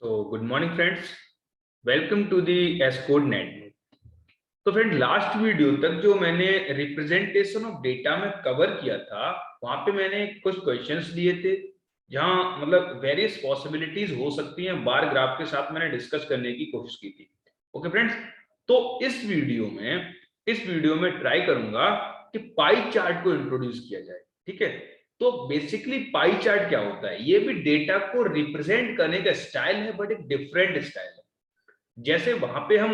So, good morning, friends. Welcome to the Escode Net. तो friend last video तक जो मैंने रिप्रेजेंटेशन ऑफ डेटा में कवर किया था वहां पे मैंने कुछ क्वेश्चंस लिए थे जहां मतलब वेरियस पॉसिबिलिटीज हो सकती हैं बार ग्राफ के साथ मैंने डिस्कस करने की कोशिश की थी। ओके फ्रेंड्स, तो इस वीडियो में ट्राई करूंगा कि पाई चार्ट को इंट्रोड्यूस किया जाए। ठीक है, तो बेसिकली पाई चार्ट क्या होता है? ये भी डेटा को रिप्रेजेंट करने का स्टाइल है, बट एक डिफरेंट स्टाइल है। जैसे वहां पे हम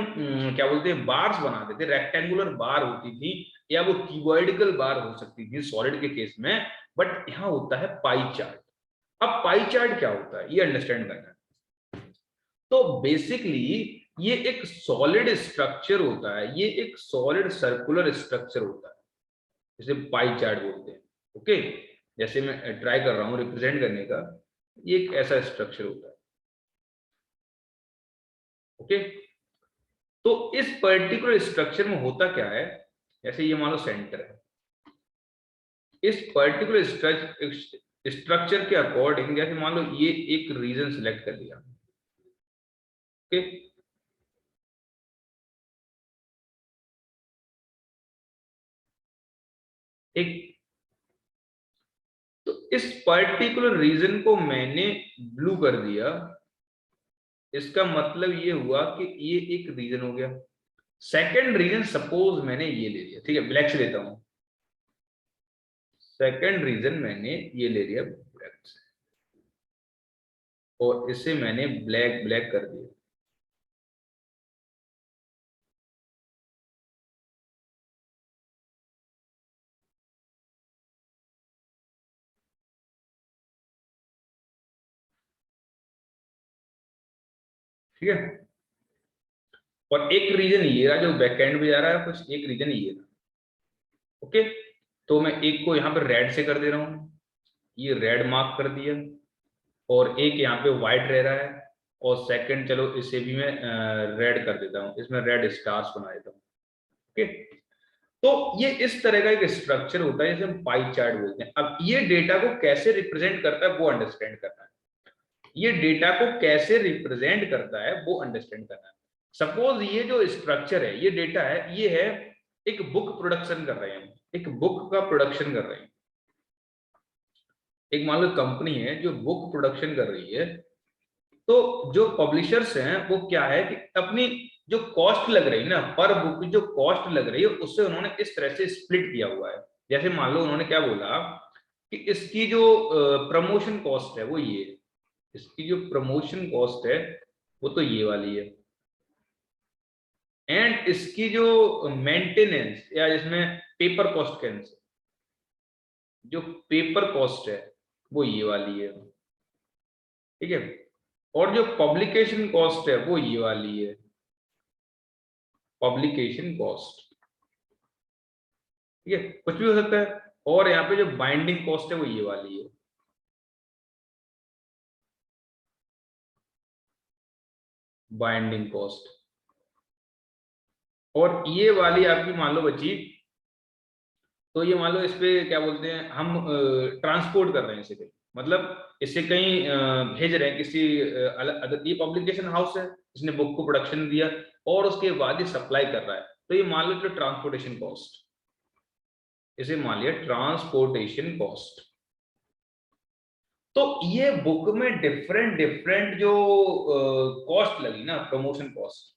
क्या बोलते हैं, बार्स बनाते थे, रेक्टेंगुलर बार होती थी या वो क्यूबॉइडिकल बार हो सकती थी सॉलिड के केस में, बट यहाँ होता है पाई चार्ट। अब पाई चार्ट क्या होता है ये अंडरस्टैंड करना है। तो बेसिकली ये एक सॉलिड स्ट्रक्चर होता है, ये एक सॉलिड सर्कुलर स्ट्रक्चर होता है, जिसे पाई चार्ट बोलते हैं। ओके, जैसे मैं ट्राई कर रहा हूं रिप्रेजेंट करने का, ये एक ऐसा स्ट्रक्चर होता है। ओके, तो इस पर्टिकुलर स्ट्रक्चर में होता क्या है, जैसे ये मान लो सेंटर है, इस पर्टिकुलर स्ट्रक्चर के अकॉर्डिंग जैसे मान लो ये एक रीजन सिलेक्ट कर लिया। ओके, एक तो इस पर्टिकुलर रीजन को मैंने ब्लू कर दिया, इसका मतलब ये हुआ कि ये एक रीजन हो गया। सेकंड रीजन सपोज मैंने ये ले लिया, ठीक है, ब्लैक से लेता हूं। सेकंड रीजन मैंने ये ले लिया ब्लैक से, और इसे मैंने ब्लैक ब्लैक कर दिया। ठीक है, और एक रीजन ये रहा जो बैकएंड पे जा रहा है, कुछ एक रीजन ये रहा। ओके, तो मैं एक को यहाँ पे रेड से कर दे रहा हूँ, ये रेड मार्क कर दिया, और एक यहाँ पे व्हाइट रह रहा है, और सेकंड चलो इसे भी मैं रेड कर देता हूँ, इसमें रेड स्टार्स बना देता हूँ। ओके, तो ये इस तरह का एक स्ट्रक्चर होता है जिसे हम पाई चार्ट बोलते हैं। अब ये डेटा को कैसे रिप्रेजेंट करता है वो अंडरस्टैंड करना है। ये डेटा को कैसे रिप्रेजेंट करता है वो अंडरस्टैंड करना है। सपोज ये जो स्ट्रक्चर है, ये डेटा है, ये है एक बुक प्रोडक्शन कर रहे हैं हम, एक बुक का प्रोडक्शन कर रहे हैं। एक मान लो कंपनी है जो बुक प्रोडक्शन कर रही है, तो जो पब्लिशर्स हैं वो क्या है कि अपनी जो कॉस्ट लग रही है ना, पर बुक की जो कॉस्ट लग रही है, उससे उन्होंने इस तरह से स्प्लिट किया हुआ है। जैसे मान लो उन्होंने क्या बोला कि इसकी जो प्रमोशन कॉस्ट है वो ये है, इसकी जो प्रमोशन कॉस्ट है वो तो ये वाली है, एंड इसकी जो मेंटेनेंस या जिसमें पेपर कॉस्ट कैंसिल, जो पेपर कॉस्ट है वो ये वाली है। ठीक है, और जो पब्लिकेशन कॉस्ट है वो ये वाली है, पब्लिकेशन कॉस्ट। ठीक है, कुछ भी हो सकता है। और यहाँ पे जो बाइंडिंग कॉस्ट है वो ये वाली है, बाइंडिंग कॉस्ट। और ये वाली आपकी मान लो बची, तो ये मान लो इस पे क्या बोलते हैं हम, ट्रांसपोर्ट कर रहे हैं इसे कहीं, मतलब इसे कहीं भेज रहे हैं किसी ये पब्लिकेशन हाउस है, इसने बुक को प्रोडक्शन दिया और उसके बाद ये सप्लाई कर रहा है, तो ये मान लो जो ट्रांसपोर्टेशन कॉस्ट, इसे मान लिया ट्रांसपोर्टेशन कॉस्ट। तो ये बुक में डिफरेंट डिफरेंट जो कॉस्ट लगी ना, प्रमोशन कॉस्ट,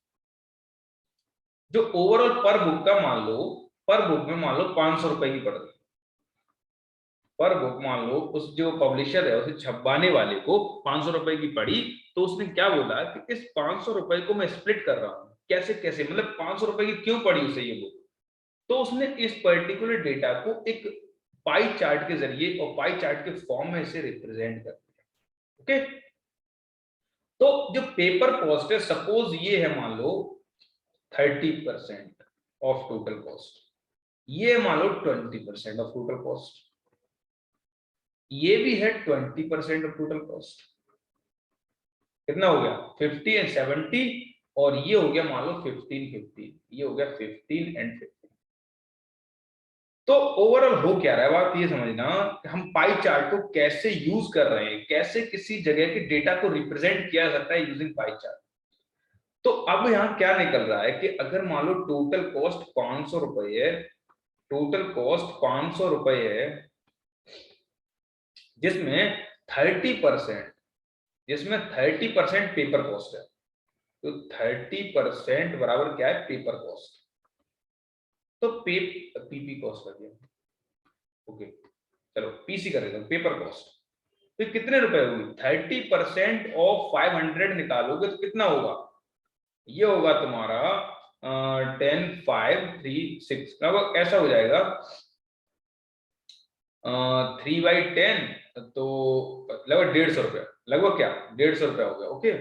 जो ओवरऑल पर बुक का मान लो, पर बुक में मान लो 500 रुपए की पड़ रही, पर बुक मान लो उस जो पब्लिशर है उसे छपवाने वाले को 500 रुपए की पड़ी, तो उसने क्या बोला कि इस 500 रुपए को मैं स्प्लिट कर रहा हूँ, कैसे कैसे, मतलब 500 रुपए की क्यों पड़ी उसे ये बुक। तो उसने इस पर्टिकुलर डेटा को एक पाई चार्ट के जरिए और पाई चार्ट के फॉर्म में इसे रिप्रेजेंट कर दिया। ओके, तो जो पेपर कॉस्ट है सपोज ये है मान लो 30% ऑफ टोटल कॉस्ट, ये मान लो 20% ऑफ टोटल कॉस्ट, ये भी है 20% ऑफ टोटल कॉस्ट। कितना हो गया? 50 एंड 70, और ये हो गया मान लो 15 15, ये हो गया 15 एंड 15। तो ओवरऑल हो क्या रहा है, बात ये समझना कि हम पाई चार्ट को कैसे यूज कर रहे हैं, कैसे किसी जगह के डेटा को रिप्रेजेंट किया जाता है यूजिंग पाई चार्ट। तो अब यहाँ क्या निकल रहा है कि अगर मान लो टोटल कॉस्ट 500 रुपए है, टोटल कॉस्ट 500 रुपए है, जिसमें 30% जिसमें 30% पेपर कॉस्ट है, तो 30% बराबर क्या है, पेपर कॉस्ट। तो पीपी कॉस्ट कर दिया, ओके चलो पीसी कर देता हूं, पेपर कॉस्ट। तो कितने रुपए होगी, 30% ऑफ 500 निकालोगे तो कितना होगा, ये होगा तुम्हारा 10,536, लगभग ऐसा हो जाएगा 3/10, तो लगभग 150 रुपया, लगभग क्या 150 रुपया हो गया, ओके।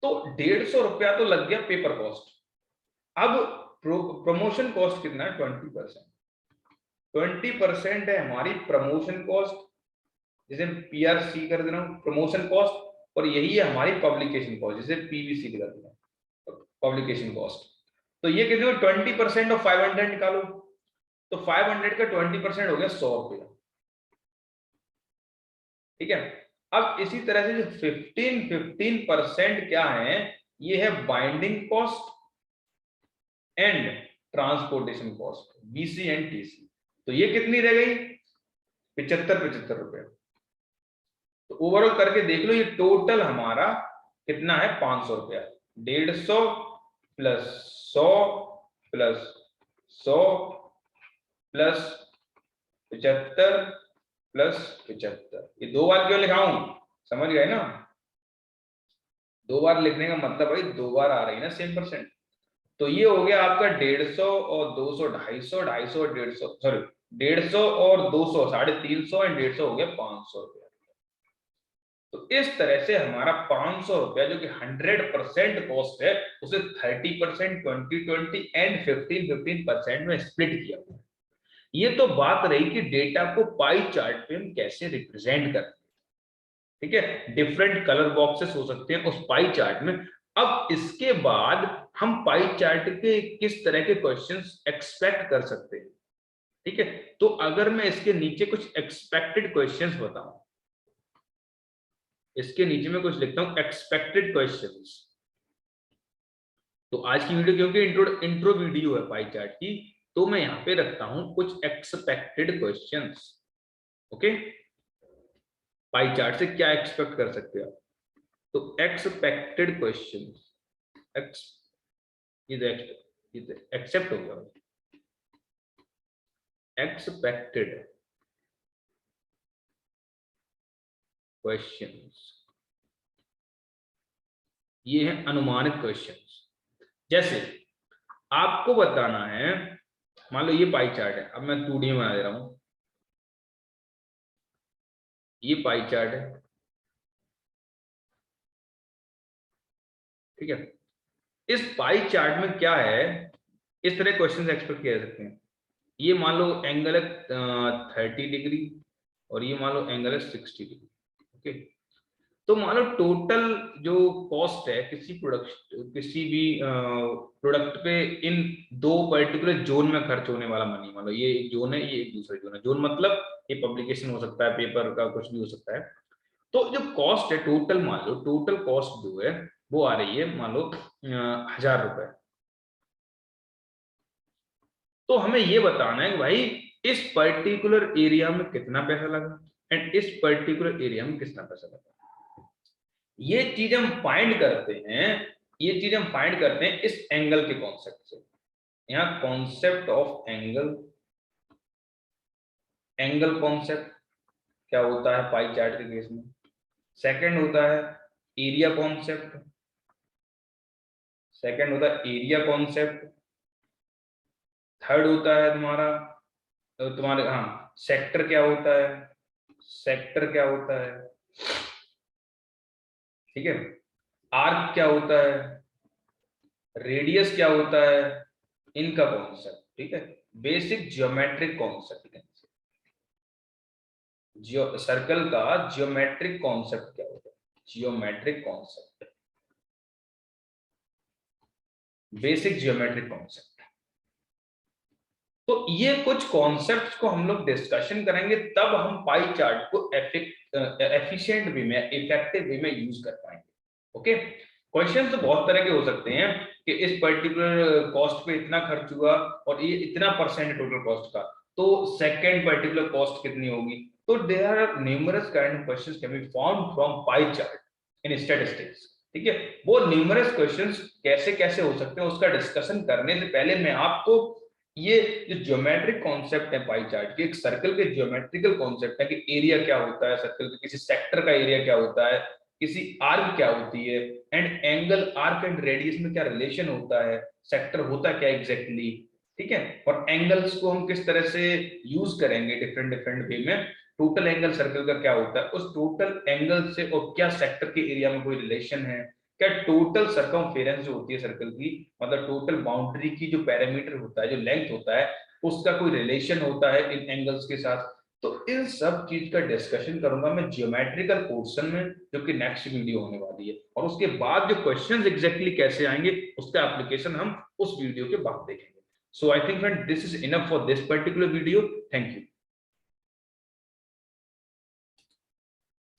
तो 150 रुपया तो लग गया पेपर कॉस्ट। अब प्रमोशन कॉस्ट कितना है, 20%। 20% है हमारी प्रमोशन कॉस्ट, जिसे पीआरसी कर दे रहा हूं, प्रमोशन कॉस्ट, और यही है हमारी पब्लिकेशन कॉस्ट, जिसे पीवीसी कर दे रहा हूं, पब्लिकेशन कॉस्ट। तो ये कितने, 20% ऑफ 500 निकालो, तो 500 का 20% हो गया 100 रुपया, ठीक है। अब इसी तरह से जो 15% क्या है, ये है binding cost and transportation cost, BC and TC. तो ये कितनी रह गई, 75 रुपए। तो ओवरऑल करके देख लो, ये टोटल हमारा कितना है, 500 रुपया। 150 प्लस 100 प्लस 100 प्लस 75 प्लस 75। ये 2 बार क्यों लिखाऊं, समझ गए ना, 2 बार लिखने का मतलब भाई 2 बार आ रही ना सेम परसेंट। तो ये हो गया आपका 150 और 200, 250, 250 और 150, सॉरी 150 और 200, 350 एंड 150 हो गया 500 रुपया। तो इस तरह से हमारा 500 रुपया जो कि 100% कॉस्ट है, उसे 30%, 20-20 एंड 15-15% में स्प्लिट किया हुआ है। ये तो बात रही कि डेटा को पाई चार्ट पे हम कैसे रिप्रेजेंट करते हैं, ठीक है। डिफरेंट कलर बॉक्सेस हो सकते हैं उस पाई चार्ट में। अब इसके बाद हम पाई चार्ट के किस तरह के क्वेश्चंस एक्सपेक्ट कर सकते हैं, ठीक है। तो अगर मैं इसके नीचे कुछ एक्सपेक्टेड क्वेश्चंस बताऊं, इसके नीचे में कुछ लिखता हूं एक्सपेक्टेड क्वेश्चंस। तो आज की वीडियो क्योंकि इंट्रो वीडियो है पाई चार्ट की, तो मैं यहां पे रखता हूं कुछ expected questions, okay. Pie chart से क्या एक्सपेक्ट कर सकते हो आप, तो एक्सपेक्टेड क्वेश्चंस, एक्सेप्ट हो गया, एक्सपेक्टेड क्वेश्चंस, ये है अनुमानित क्वेश्चंस। जैसे आपको बताना है, मान लो ये पाई चार्ट है, अब मैं 2D में बना दे रहा हूं, ये पाई चार्ट है, ठीक है। इस पाई चार्ट में क्या है, इस तरह क्वेश्चन एक्सपेक्ट किए जा सकते हैं। ये मान लो एंगल है 30 डिग्री, और ये मान लो एंगल है 60 डिग्री, ओके। तो मान लो टोटल जो कॉस्ट है किसी भी प्रोडक्ट पे इन 2 पर्टिकुलर जोन में खर्च होने वाला मनी, मान लो ये एक जोन है, ये एक दूसरा जोन है। जोन मतलब ये पब्लिकेशन हो सकता है, पेपर का कुछ भी हो सकता है। तो जो कॉस्ट है टोटल, मान लो टोटल कॉस्ट जो है वो आ रही है मान लो 1000 रुपए। तो हमें ये बताना है कि भाई इस पर्टिकुलर एरिया में कितना पैसा लगा एंड इस पर्टिकुलर एरिया में कितना पैसा लगा। ये चीज हम फाइंड करते हैं, ये चीज हम फाइंड करते हैं इस एंगल के कॉन्सेप्ट से। यहाँ concept of angle, angle concept क्या होता है पाई चार्ट के केस में। सेकंड होता है एरिया कॉन्सेप्ट, सेकंड होता है एरिया कॉन्सेप्ट। थर्ड होता है तुम्हारे हाँ सेक्टर क्या होता है, सेक्टर क्या होता है, ठीक है। आर्क क्या होता है, रेडियस क्या होता है, इनका कॉन्सेप्ट, ठीक है। बेसिक जियोमेट्रिक कॉन्सेप्ट, सर्कल का जियोमेट्रिक कॉन्सेप्ट क्या होता है, geometric concept, basic geometric concept. तो ये कुछ कॉन्सेप्ट्स को हम लोग डिस्कशन करेंगे, तब हम पाई चार्ट को एफिशिएंट वे में, इफेक्टिव वे में यूज कर पाएंगे। ओके, क्वेश्चन तो बहुत तरह के हो सकते हैं कि इस पर्टिकुलर कॉस्ट पे इतना खर्च हुआ और ये इतना परसेंट टोटल कॉस्ट का, तो सेकंड पर्टिकुलर कॉस्ट कितनी होगी। तो there are numerous kind of questions can be found from pie chart in statistics. ठीक है, वो न्यूमरस क्वेश्चंस कैसे कैसे हो सकते हैं उसका डिस्कशन करने से पहले मैं आपको ये जो ज्योमेट्रिक कॉन्सेप्ट है पाई चार्ट के, एक सर्कल के ज्योमेट्रिकल कॉन्सेप्ट है कि एरिया क्या होता है सर्कल का, किसी सेक्टर का एरिया क्या होता है, किसी आर्क क्या होती है, and angle arc and radius में क्या रिलेशन होता है, सेक्टर होता क्या एग्जैक्टली। ठीक है, और एंगल्स को हम किस तरह से यूज करेंगे डिफरेंट डिफरेंट वे में, टोटल एंगल सर्कल का क्या होता है, उस टोटल एंगल से और क्या सेक्टर के एरिया में कोई रिलेशन है, क्या टोटल सरकमफेरेंस जो होती है सर्कल की, मतलब टोटल बाउंड्री की जो पैरामीटर होता है, जो लेंथ होता है, उसका कोई रिलेशन होता है इन एंगल्स के साथ। तो इन सब चीज का डिस्कशन करूंगा मैं जियोमेट्रिकल पोर्शन में, जो कि नेक्स्ट वीडियो होने वाली है, और उसके बाद जो क्वेश्चंस एग्जैक्टली कैसे आएंगे उसका एप्लीकेशन हम उस वीडियो के बाद देखेंगे। So I think friend this is enough for this particular video. Thank you.